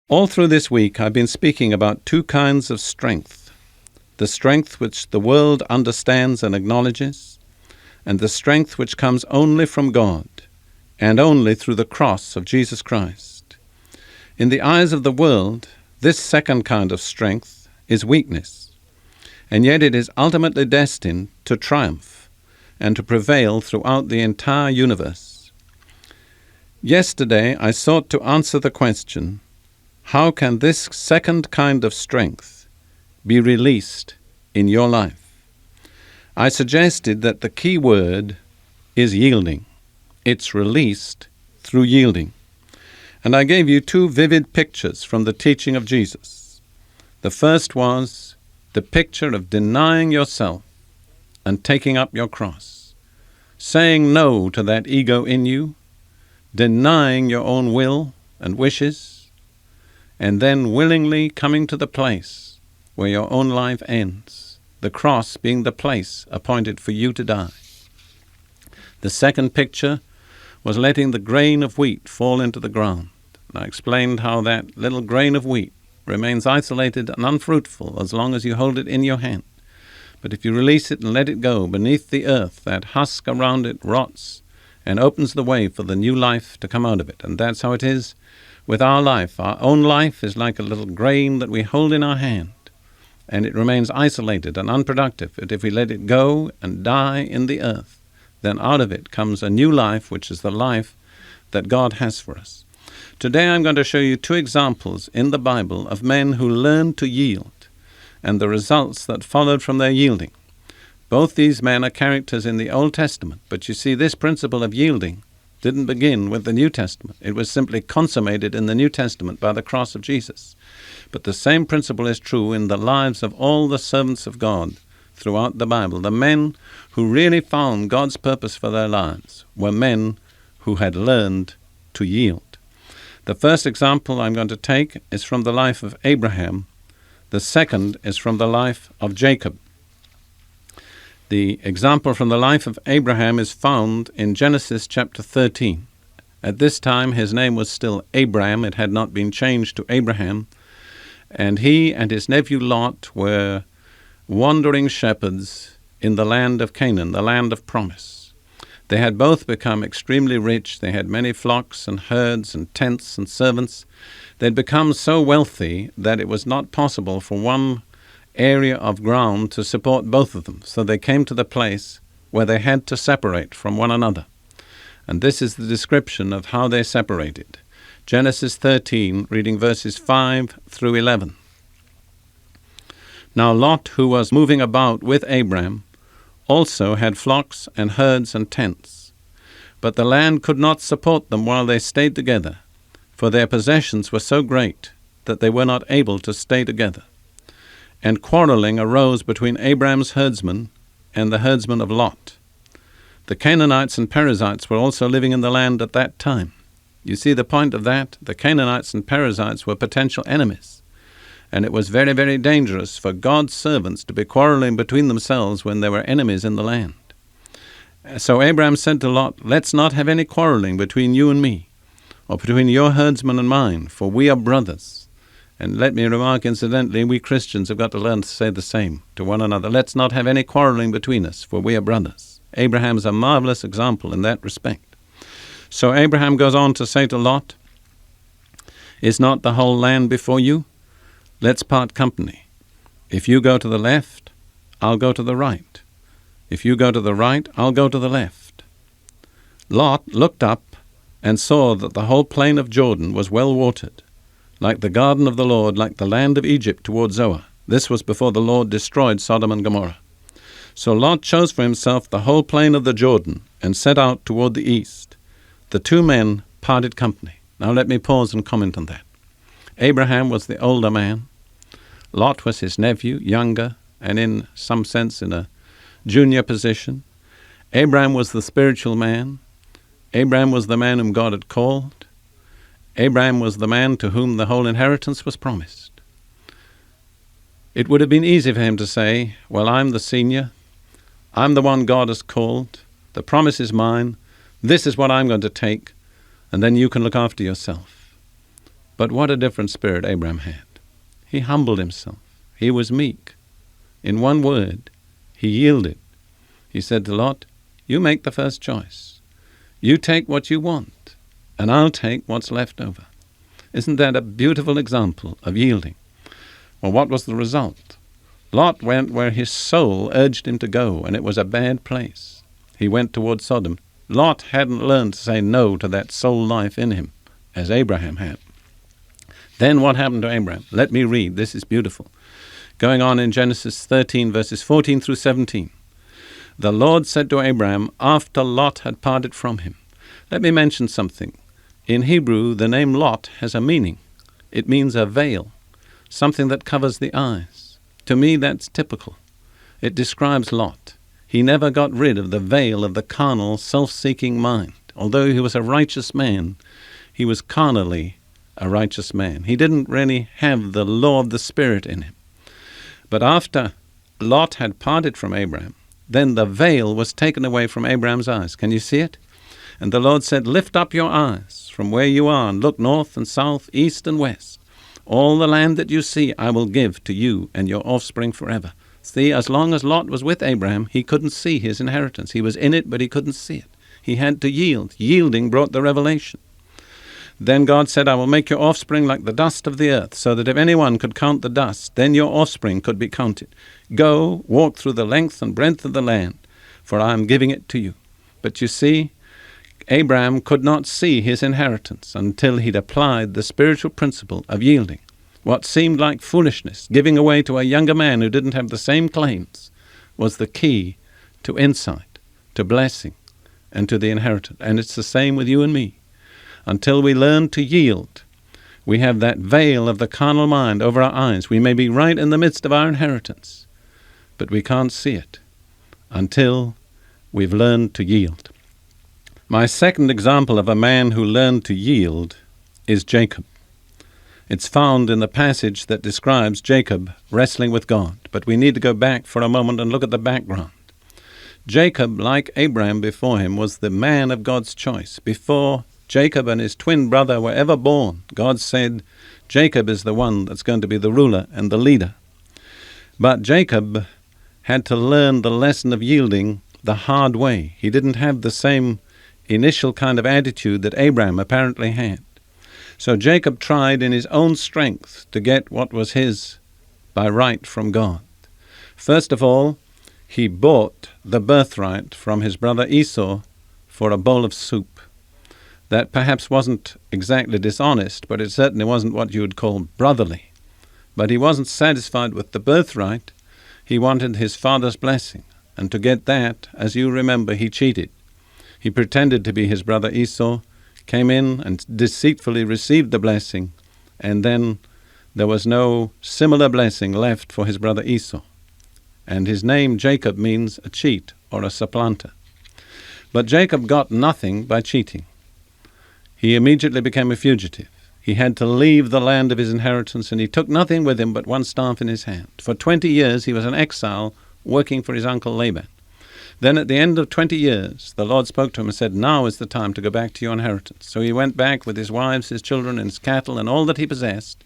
All through this week, I've been speaking about two kinds of strength: the strength which the world understands and acknowledges, and the strength which comes only from God, and only through the cross of Jesus Christ. In the eyes of the world, this second kind of strength is weakness, and yet it is ultimately destined to triumph and to prevail throughout the entire universe. Yesterday, I sought to answer the question, how can this second kind of strength be released in your life? I suggested that the key word is yielding. It's released through yielding. And I gave you two vivid pictures from the teaching of Jesus. The first was the picture of denying yourself and taking up your cross, saying no to that ego in you, denying your own will and wishes, and then willingly coming to the place where your own life ends, the cross being the place appointed for you to die. The second picture was letting the grain of wheat fall into the ground. And I explained how that little grain of wheat remains isolated and unfruitful as long as you hold it in your hand. But if you release it and let it go beneath the earth, that husk around it rots and opens the way for the new life to come out of it. And that's how it is with our life. Our own life is like a little grain that we hold in our hand, and it remains isolated and unproductive. But if we let it go and die in the earth, then out of it comes a new life, which is the life that God has for us. Today I'm going to show you two examples in the Bible of men who learned to yield and the results that followed from their yielding. Both these men are characters in the Old Testament, but you see, this principle of yielding didn't begin with the New Testament. It was simply consummated in the New Testament by the cross of Jesus. But the same principle is true in the lives of all the servants of God throughout the Bible. The men who really found God's purpose for their lives were men who had learned to yield. The first example I'm going to take is from the life of Abraham. The second is from the life of Jacob. The example from the life of Abraham is found in Genesis chapter 13. At this time, his name was still Abram. It had not been changed to Abraham. And he and his nephew Lot were wandering shepherds in the land of Canaan, the land of promise. They had both become extremely rich. They had many flocks and herds and tents and servants. They'd become so wealthy that it was not possible for one area of ground to support both of them. So they came to the place where they had to separate from one another. And this is the description of how they separated. Genesis 13, reading verses 5 through 11. Now Lot, who was moving about with Abram, also had flocks and herds and tents. But the land could not support them while they stayed together, for their possessions were so great that they were not able to stay together. And quarreling arose between Abram's herdsmen and the herdsmen of Lot. The Canaanites and Perizzites were also living in the land at that time. You see the point of that? The Canaanites and Perizzites were potential enemies. And it was very, very dangerous for God's servants to be quarreling between themselves when there were enemies in the land. So Abram said to Lot, "Let's not have any quarreling between you and me, or between your herdsmen and mine, for we are brothers." And let me remark, incidentally, we Christians have got to learn to say the same to one another. Let's not have any quarreling between us, for we are brothers. Abraham's a marvelous example in that respect. So Abraham goes on to say to Lot, "Is not the whole land before you? Let's part company. If you go to the left, I'll go to the right. If you go to the right, I'll go to the left." Lot looked up and saw that the whole plain of Jordan was well watered, like the garden of the Lord, like the land of Egypt toward Zoar. This was before the Lord destroyed Sodom and Gomorrah. So Lot chose for himself the whole plain of the Jordan and set out toward the east. The two men parted company. Now let me pause and comment on that. Abraham was the older man. Lot was his nephew, younger, and in some sense in a junior position. Abraham was the spiritual man. Abraham was the man whom God had called. Abraham was the man to whom the whole inheritance was promised. It would have been easy for him to say, "Well, I'm the senior. I'm the one God has called. The promise is mine. This is what I'm going to take, and then you can look after yourself." But what a different spirit Abraham had. He humbled himself. He was meek. In one word, he yielded. He said to Lot, you make the first choice. You take what you want, and I'll take what's left over. Isn't that a beautiful example of yielding? Well, what was the result? Lot went where his soul urged him to go, and it was a bad place. He went toward Sodom. Lot hadn't learned to say no to that soul life in him, as Abraham had. Then what happened to Abraham? Let me read. This is beautiful. Going on in Genesis 13, verses 14 through 17. The Lord said to Abraham, after Lot had parted from him. Let me mention something. In Hebrew, the name Lot has a meaning. It means a veil, something that covers the eyes. To me, that's typical. It describes Lot. He never got rid of the veil of the carnal, self-seeking mind. Although he was a righteous man, he was carnally a righteous man. He didn't really have the law of the Spirit in him. But after Lot had parted from Abraham, then the veil was taken away from Abraham's eyes. Can you see it? And the Lord said, lift up your eyes from where you are and look north and south, east and west. All the land that you see I will give to you and your offspring forever. See, as long as Lot was with Abraham, he couldn't see his inheritance. He was in it, but he couldn't see it. He had to yield. Yielding brought the revelation. Then God said, I will make your offspring like the dust of the earth, so that if anyone could count the dust, then your offspring could be counted. Go, walk through the length and breadth of the land, for I am giving it to you. But you see, Abraham could not see his inheritance until he'd applied the spiritual principle of yielding. What seemed like foolishness, giving away to a younger man who didn't have the same claims, was the key to insight, to blessing, and to the inheritance. And it's the same with you and me. Until we learn to yield, we have that veil of the carnal mind over our eyes. We may be right in the midst of our inheritance, but we can't see it until we've learned to yield. My second example of a man who learned to yield is Jacob. It's found in the passage that describes Jacob wrestling with God, but we need to go back for a moment and look at the background. Jacob, like Abraham before him, was the man of God's choice. Before Jacob and his twin brother were ever born, God said, Jacob is the one that's going to be the ruler and the leader. But Jacob had to learn the lesson of yielding the hard way. He didn't have the same initial kind of attitude that Abraham apparently had. So Jacob tried in his own strength to get what was his by right from God. First of all, he bought the birthright from his brother Esau for a bowl of soup. That perhaps wasn't exactly dishonest, but it certainly wasn't what you would call brotherly. But he wasn't satisfied with the birthright. He wanted his father's blessing. And to get that, as you remember, he cheated. He pretended to be his brother Esau, came in and deceitfully received the blessing, and then there was no similar blessing left for his brother Esau. And his name, Jacob, means a cheat or a supplanter. But Jacob got nothing by cheating. He immediately became a fugitive. He had to leave the land of his inheritance, and he took nothing with him but one staff in his hand. For 20 years he was an exile working for his uncle Laban. Then at the end of 20 years, the Lord spoke to him and said, now is the time to go back to your inheritance. So he went back with his wives, his children, and his cattle, and all that he possessed.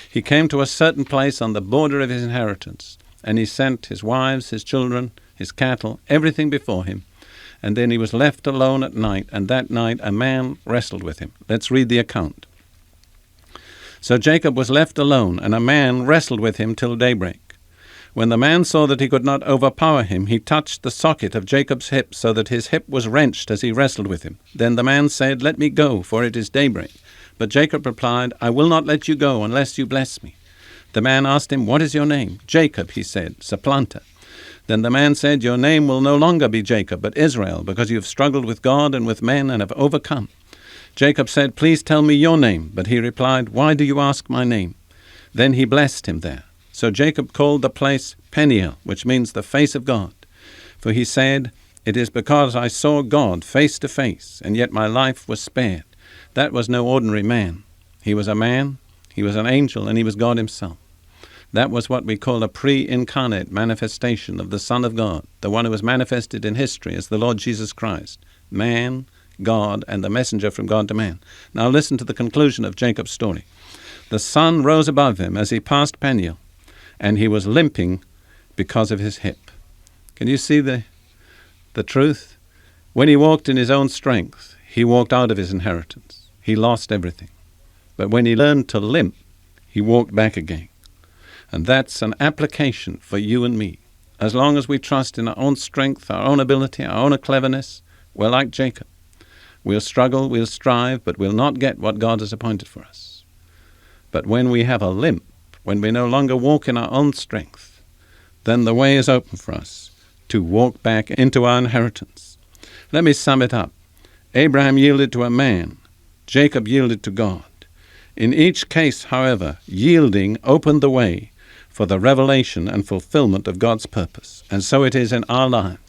He came to a certain place on the border of his inheritance, and he sent his wives, his children, his cattle, everything before him. And then he was left alone at night, and that night a man wrestled with him. Let's read the account. So Jacob was left alone, and a man wrestled with him till daybreak. When the man saw that he could not overpower him, he touched the socket of Jacob's hip, so that his hip was wrenched as he wrestled with him. Then the man said, let me go, for it is daybreak. But Jacob replied, I will not let you go unless you bless me. The man asked him, what is your name? Jacob, he said, supplanter. Then the man said, your name will no longer be Jacob, but Israel, because you have struggled with God and with men and have overcome. Jacob said, please tell me your name. But he replied, why do you ask my name? Then he blessed him there. So Jacob called the place Peniel, which means the face of God. For he said, it is because I saw God face to face, and yet my life was spared. That was no ordinary man. He was a man, he was an angel, and he was God himself. That was what we call a pre-incarnate manifestation of the Son of God, the one who was manifested in history as the Lord Jesus Christ, man, God, and the messenger from God to man. Now listen to the conclusion of Jacob's story. The sun rose above him as he passed Peniel, and he was limping because of his hip. Can you see the truth? When he walked in his own strength, he walked out of his inheritance. He lost everything. But when he learned to limp, he walked back again. And that's an application for you and me. As long as we trust in our own strength, our own ability, our own cleverness, we're like Jacob. We'll struggle, we'll strive, but we'll not get what God has appointed for us. But when we have a limp, when we no longer walk in our own strength, then the way is open for us to walk back into our inheritance. Let me sum it up. Abraham yielded to a man. Jacob yielded to God. In each case, however, yielding opened the way for the revelation and fulfillment of God's purpose. And so it is in our lives.